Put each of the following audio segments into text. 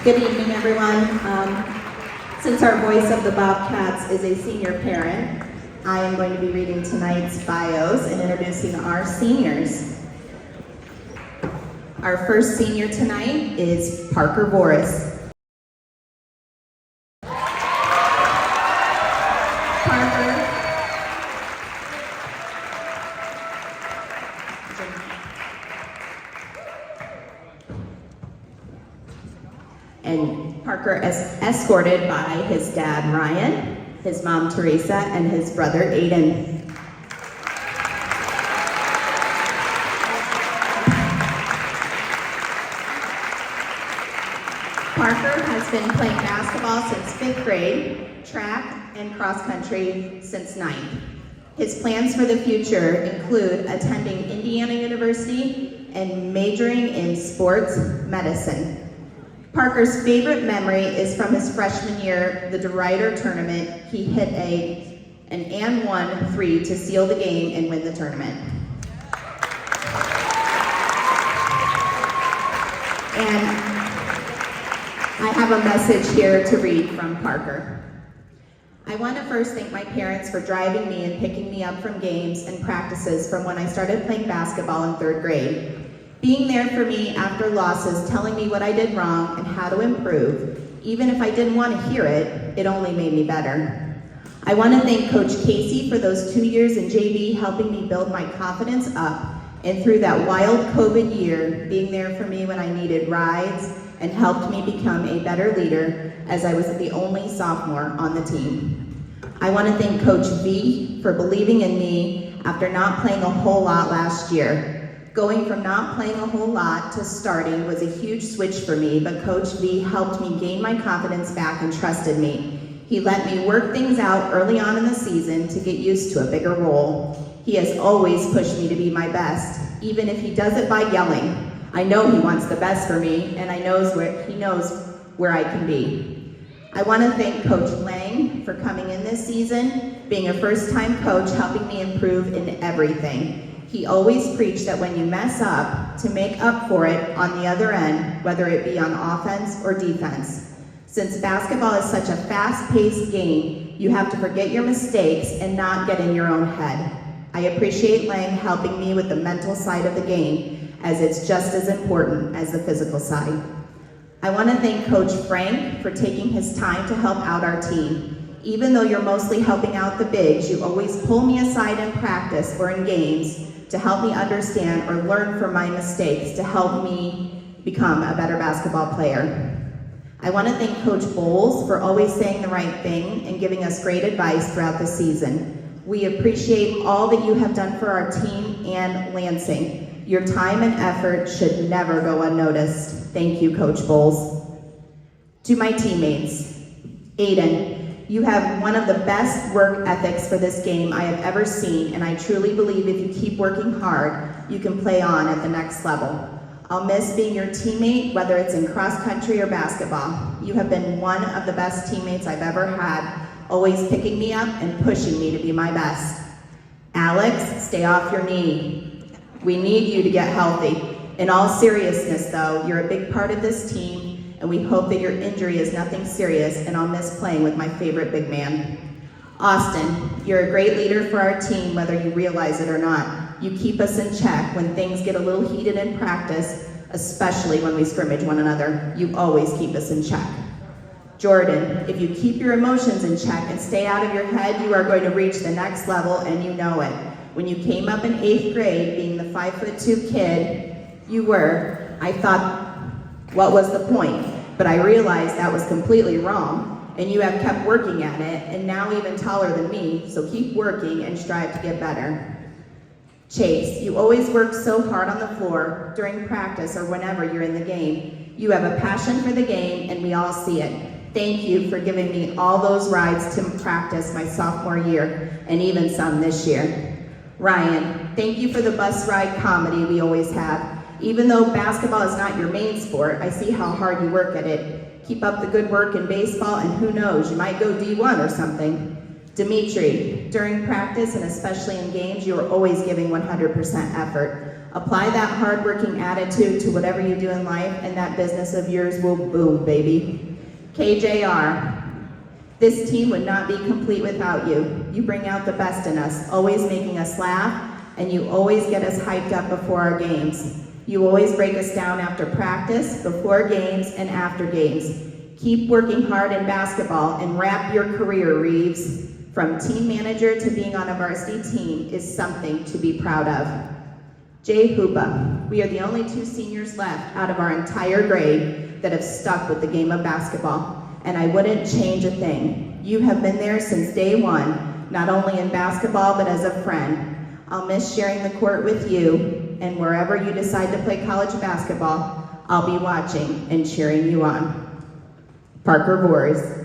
Good evening, everyone. Since our voice of the Bobcats is a senior parent, I am going to be reading tonight's bios and introducing our seniors. Our first senior tonight is Parker Boris. Parker is escorted by his dad, Ryan, his mom, Teresa, and his brother, Aiden. Parker has been playing basketball since 5th grade, track and cross country since 9th. His plans for the future include attending Indiana University and majoring in sports medicine. Parker's favorite memory is from his freshman year, the DeRuyter tournament. He hit an and one three to seal the game and win the tournament. And I have a message here to read from Parker. I want to first thank my parents for driving me and picking me up from games and practices from when I started playing basketball in 3rd grade. Being there for me after losses, telling me what I did wrong and how to improve. Even if I didn't want to hear it, it only made me better. I want to thank Coach Casey for those 2 years in JV helping me build my confidence up, and through that wild COVID year, being there for me when I needed rides and helped me become a better leader as I was the only sophomore on the team. I want to thank Coach V for believing in me after not playing a whole lot last year. Going from not playing a whole lot to starting was a huge switch for me, but Coach V helped me gain my confidence back and trusted me. He let me work things out early on in the season to get used to a bigger role. He has always pushed me to be my best, even if he does it by yelling. I know he wants the best for me, and he knows where I can be. I want to thank Coach Lang for coming in this season, being a first-time coach, helping me improve in everything. He always preached that when you mess up, to make up for it on the other end, whether it be on offense or defense. Since basketball is such a fast-paced game, you have to forget your mistakes and not get in your own head. I appreciate Lang helping me with the mental side of the game, as it's just as important as the physical side. I want to thank Coach Frank for taking his time to help out our team. Even though you're mostly helping out the bigs, you always pull me aside in practice or in games to help me understand or learn from my mistakes to help me become a better basketball player. I want to thank Coach Bowles for always saying the right thing and giving us great advice throughout the season. We appreciate all that you have done for our team and Lansing. Your time and effort should never go unnoticed. Thank you, Coach Bowles. To my teammates, Aiden, you have one of the best work ethics for this game I have ever seen, and I truly believe if you keep working hard, you can play on at the next level. I'll miss being your teammate, whether it's in cross country or basketball. You have been one of the best teammates I've ever had, always picking me up and pushing me to be my best. Alex, stay off your knee. We need you to get healthy. In all seriousness though, you're a big part of this team, and we hope that your injury is nothing serious, and I'll miss playing with my favorite big man. Austin, you're a great leader for our team, whether you realize it or not. You keep us in check when things get a little heated in practice, especially when we scrimmage one another. You always keep us in check. Jordan, if you keep your emotions in check and stay out of your head, you are going to reach the next level, and you know it. When you came up in 8th grade, being the 5'2" kid you were, I thought, what was the point? But I realized that was completely wrong, and you have kept working at it, and now even taller than me, so keep working and strive to get better. Chase, you always work so hard on the floor during practice or whenever you're in the game. You have a passion for the game, and we all see it. Thank you for giving me all those rides to practice my sophomore year, and even some this year. Ryan, thank you for the bus ride comedy we always have. Even though basketball is not your main sport, I see how hard you work at it. Keep up the good work in baseball, and who knows, you might go D1 or something. Dimitri, during practice and especially in games, you are always giving 100% effort. Apply that hardworking attitude to whatever you do in life, and that business of yours will boom, baby. KJR, this team would not be complete without you. You bring out the best in us, always making us laugh, and you always get us hyped up before our games. You always break us down after practice, before games, and after games. Keep working hard in basketball and wrap your career, Reeves. From team manager to being on a varsity team is something to be proud of. Jay Hoopa, we are the only 2 seniors left out of our entire grade that have stuck with the game of basketball, and I wouldn't change a thing. You have been there since day one, not only in basketball, but as a friend. I'll miss sharing the court with you, and wherever you decide to play college basketball, I'll be watching and cheering you on. Parker Voorhees.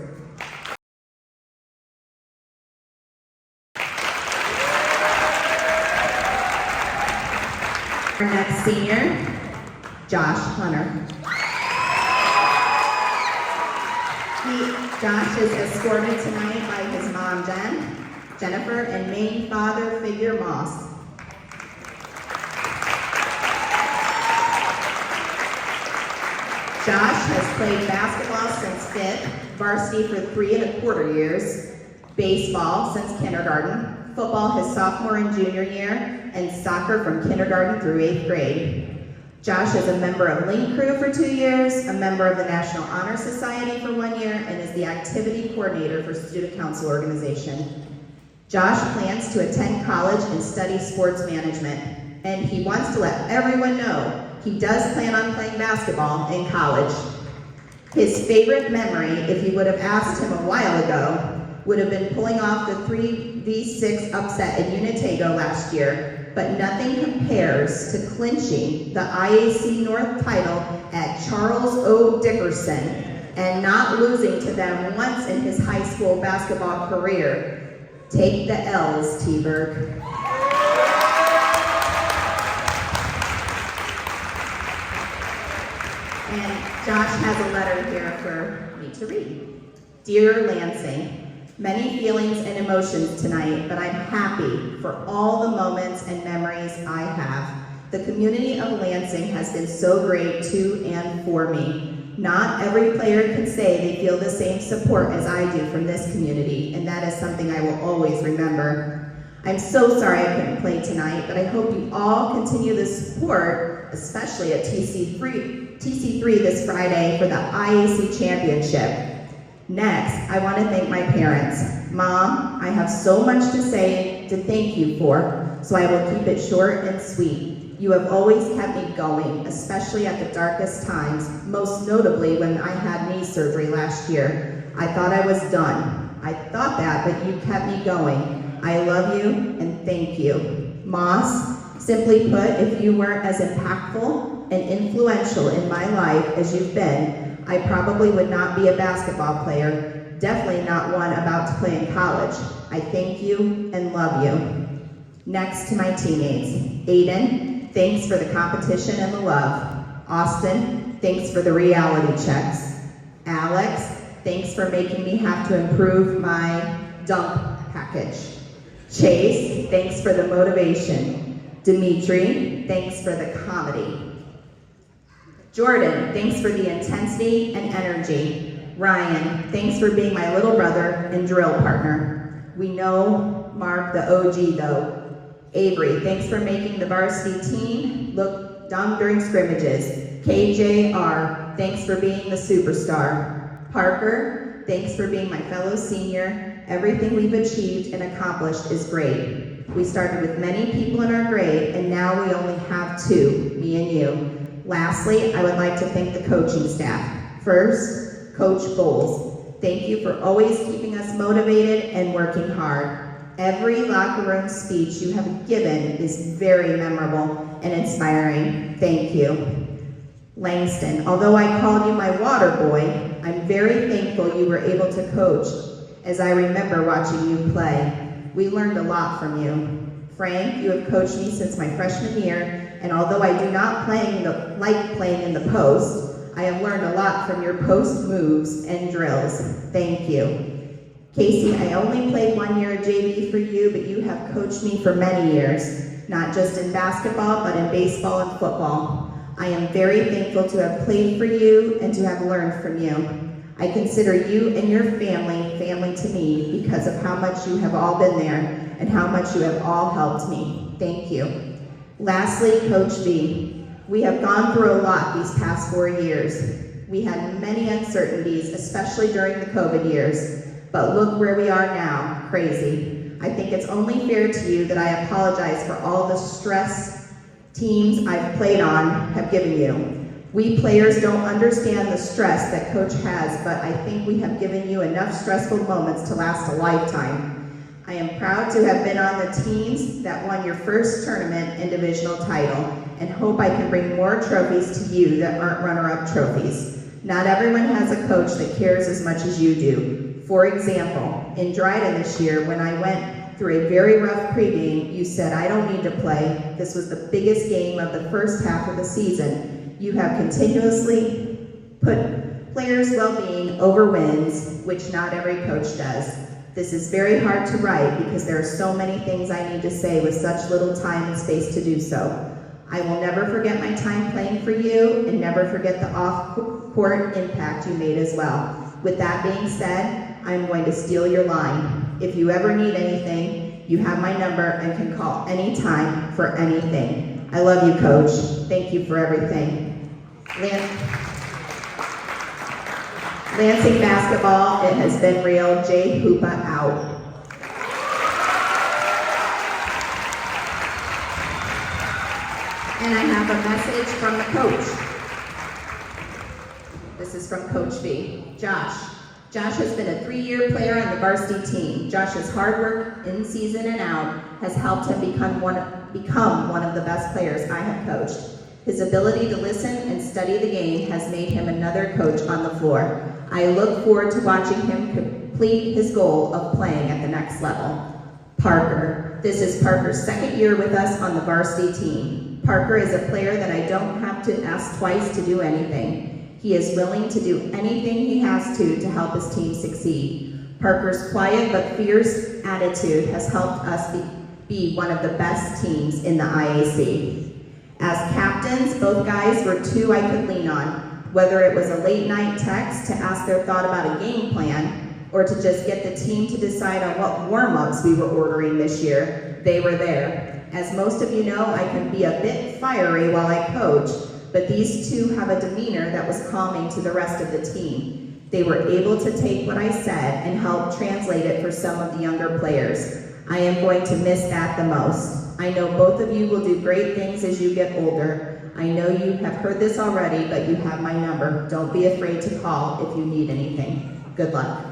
Our next senior, Josh Hunter. Josh is escorted tonight by his mom, Jennifer, and main father figure, Moss. Josh has played basketball since 5th, varsity for 3 1/4 years, baseball since kindergarten, football his sophomore and junior year, and soccer from kindergarten through 8th grade. Josh is a member of Link Crew for 2 years, a member of the National Honor Society for 1 year, and is the activity coordinator for Student Council Organization. Josh plans to attend college and study sports management, and he wants to let everyone know he does plan on playing basketball in college. His favorite memory, if you would have asked him a while ago, would have been pulling off the 3v6 upset in Unitago last year, but nothing compares to clinching the IAC North title at Charles O. Dickerson and not losing to them once in his high school basketball career. Take the L's, T-Berg. And Josh has a letter here for me to read. Dear Lansing, many feelings and emotions tonight, but I'm happy for all the moments and memories I have. The community of Lansing has been so great to and for me. Not every player can say they feel the same support as I do from this community, and that is something I will always remember. I'm so sorry I couldn't play tonight, but I hope you all continue the support, especially at TC3 this Friday for the IAC Championship. Next, I want to thank my parents. Mom, I have so much to say to thank you for, so I will keep it short and sweet. You have always kept me going, especially at the darkest times, most notably when I had knee surgery last year. I thought I was done. I thought that, but you kept me going. I love you and thank you. Moss, simply put, if you weren't as impactful and influential in my life as you've been, I probably would not be a basketball player, definitely not one about to play in college. I thank you and love you. Next to my teammates, Aiden, thanks for the competition and the love. Austin, thanks for the reality checks. Alex, thanks for making me have to improve my dunk package. Chase, thanks for the motivation. Dimitri, thanks for the comedy. Jordan, thanks for the intensity and energy. Ryan, thanks for being my little brother and drill partner. We know Mark the OG though. Avery, thanks for making the varsity team look dumb during scrimmages. KJR, thanks for being the superstar. Parker, thanks for being my fellow senior. Everything we've achieved and accomplished is great. We started with many people in our grade, and now we only have 2, me and you. Lastly, I would like to thank the coaching staff. First, Coach Bowles. Thank you for always keeping us motivated and working hard. Every locker room speech you have given is very memorable and inspiring. Thank you. Langston, although I called you my water boy, I'm very thankful you were able to coach, as I remember watching you play. We learned a lot from you. Frank, you have coached me since my freshman year, and although I do not like playing in the post, I have learned a lot from your post moves and drills. Thank you. Casey, I only played 1 year of JV for you, but you have coached me for many years. not just in basketball, but in baseball and football. I am very thankful to have played for you and to have learned from you. I consider you and your family family to me because of how much you have all been there and how much you have all helped me. Thank you. Lastly, Coach V, we have gone through a lot these past 4 years. We had many uncertainties, especially during the COVID years, but look where we are now, crazy. I think it's only fair to you that I apologize for all the stress teams I've played on have given you. We players don't understand the stress that Coach has, but I think we have given you enough stressful moments to last a lifetime. I am proud to have been on the teams that won your first tournament and divisional title, and hope I can bring more trophies to you that aren't runner-up trophies. Not everyone has a coach that cares as much as you do. For example, in Dryden this year, when I went through a very rough pregame, you said, I don't need to play. This was the biggest game of the first half of the season. You have continuously put players' well-being over wins, which not every coach does. This is very hard to write because there are so many things I need to say with such little time and space to do so. I will never forget my time playing for you and never forget the off-court impact you made as well. With that being said, I'm going to steal your line. If you ever need anything, you have my number and can call anytime for anything. I love you, Coach. Thank you for everything. Lansing basketball, it has been real. Jay Hoopa out. And I have a message from the coach. This is from Coach V. Josh. Josh has been a 3-year player on the varsity team. Josh's hard work in season and out has helped him become one of the best players I have coached. His ability to listen and study the game has made him another coach on the floor. I look forward to watching him complete his goal of playing at the next level. Parker. This is Parker's 2nd year with us on the varsity team. Parker is a player that I don't have to ask twice to do anything. He is willing to do anything he has to help his team succeed. Parker's quiet but fierce attitude has helped us be one of the best teams in the IAC. As captains, both guys were two I could lean on, whether it was a late night text to ask their thought about a game plan, or to just get the team to decide on what warm-ups we were ordering this year. They were there. As most of you know, I can be a bit fiery while I coach, but these two have a demeanor that was calming to the rest of the team. They were able to take what I said and help translate it for some of the younger players. I am going to miss that the most. I know both of you will do great things as you get older. I know you have heard this already, but you have my number. Don't be afraid to call if you need anything. Good luck.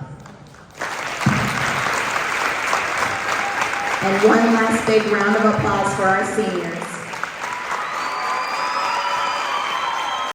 And one last big round of applause for our seniors.